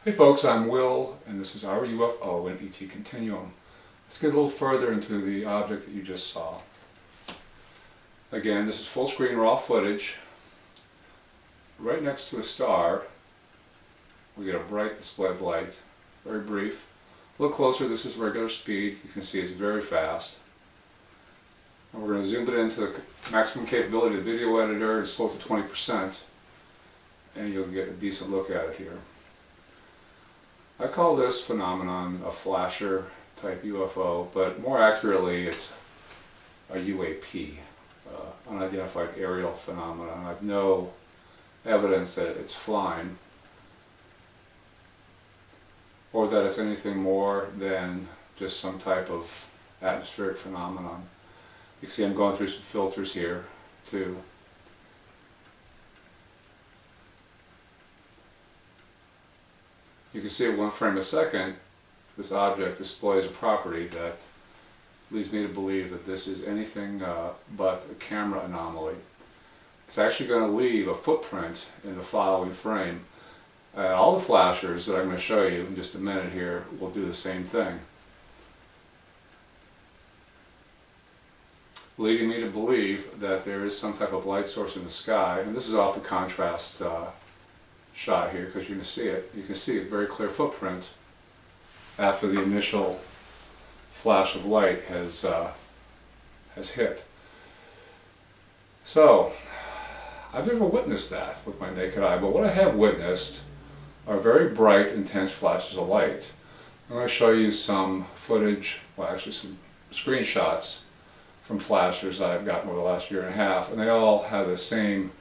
Hey folks, I'm Will, and this is Our UFO and ET continuum. Let's get a little further into the object that you just saw. Again, this is full screen raw footage. Right next to a star, we get a bright display of light. Very brief. A little closer, this is regular speed. You can see it's very fast. And we're going to zoom it into the maximum capability of the video editor and slow it to 20%. And you'll get a decent look at it here. I call this phenomenon a flasher type UFO, but more accurately it's a UAP, unidentified aerial phenomenon. I have no evidence that it's flying or that it's anything more than just some type of atmospheric phenomenon. You can see I'm going through some filters here too. You can see at 1 frame a second, this object displays a property that leads me to believe that this is anything but a camera anomaly. It's actually going to leave a footprint in the following frame. All the flashers that I'm going to show you in just a minute here will do the same thing, leading me to believe that there is some type of light source in the sky. And this is off the contrast shot here because you can see it. You can see a very clear footprint after the initial flash of light has hit. So I've never witnessed that with my naked eye, but what I have witnessed are very bright, intense flashes of light. I'm going to show you some footage, well actually some screenshots from flashers that I've gotten over the last year and a half, and they all have the same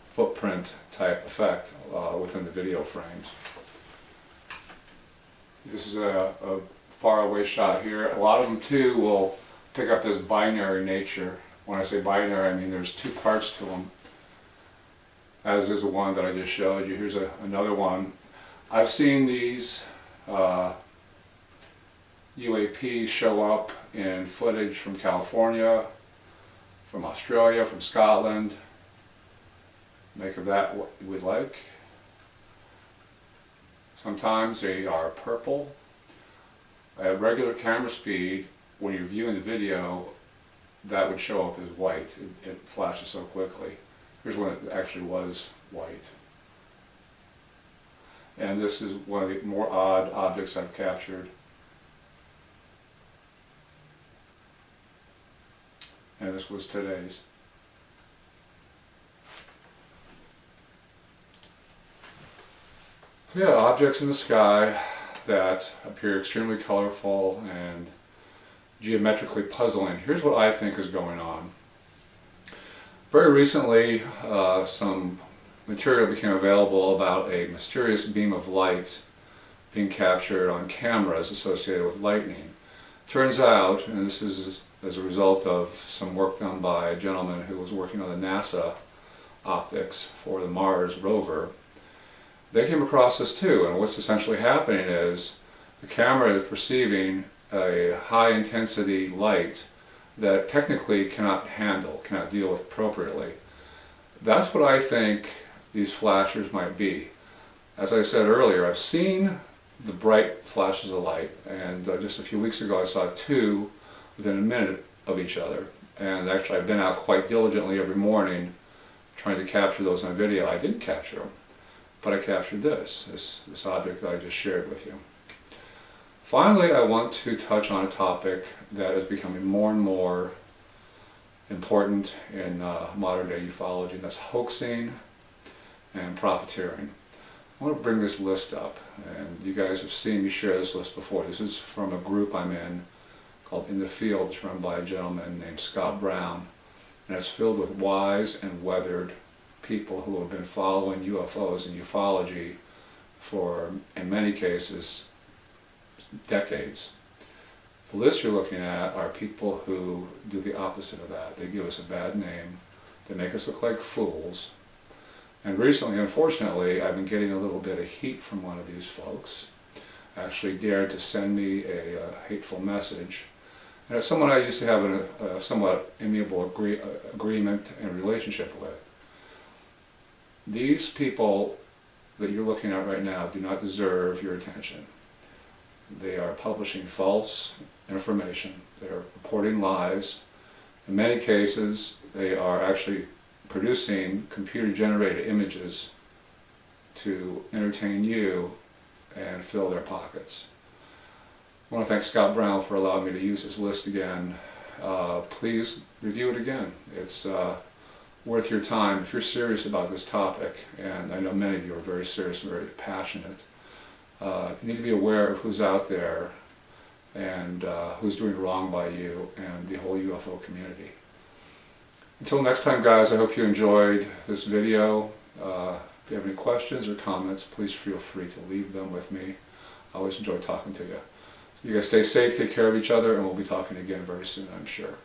footprint type effect within the video frames. This is a far away shot here. A lot of them too will pick up this binary nature. When I say binary, I mean there's two parts to them, as is the one that I just showed you. Here's another one. I've seen these UAPs show up in footage from California, from Australia, from Scotland. Make of that what you would like. Sometimes they are purple. At regular camera speed, when you're viewing the video, that would show up as white. It flashes so quickly. Here's one that actually was white. And this is one of the more odd objects I've captured. And this was today's. So yeah, objects in the sky that appear extremely colorful and geometrically puzzling. Here's what I think is going on. Very recently, some material became available about a mysterious beam of light being captured on cameras associated with lightning. Turns out, and this is as a result of some work done by a gentleman who was working on the NASA optics for the Mars rover, they came across this too, and what's essentially happening is the camera is perceiving a high intensity light that technically cannot handle, cannot deal with appropriately. That's what I think these flashers might be. As I said earlier, I've seen the bright flashes of light, and just a few weeks ago I saw two within a minute of each other. And actually I've been out quite diligently every morning trying to capture those on video. I didn't capture them, but I captured this object that I just shared with you. Finally, I want to touch on a topic that is becoming more and more important in modern day ufology, and that's hoaxing and profiteering. I want to bring this list up, and you guys have seen me share this list before. This is from a group I'm in called In the Field. It's run by a gentleman named Scott Brown, and it's filled with wise and weathered people who have been following UFOs and ufology for, in many cases, decades. The list you're looking at are people who do the opposite of that. They give us a bad name, they make us look like fools, and recently, unfortunately, I've been getting a little bit of heat from one of these folks. Actually dared to send me a hateful message, and it's someone I used to have a somewhat amiable agreement and relationship with. These people that you're looking at right now do not deserve your attention. They are publishing false information. They are reporting lies. In many cases, they are actually producing computer-generated images to entertain you and fill their pockets. I want to thank Scott Brown for allowing me to use this list again. Please review it again. It's worth your time if you're serious about this topic, and I know many of you are very serious and very passionate. You need to be aware of who's out there and who's doing wrong by you and the whole UFO community. Until next time, guys, I hope you enjoyed this video. If you have any questions or comments, please feel free to leave them with me. I always enjoy talking to you. You guys stay safe, take care of each other, and we'll be talking again very soon, I'm sure.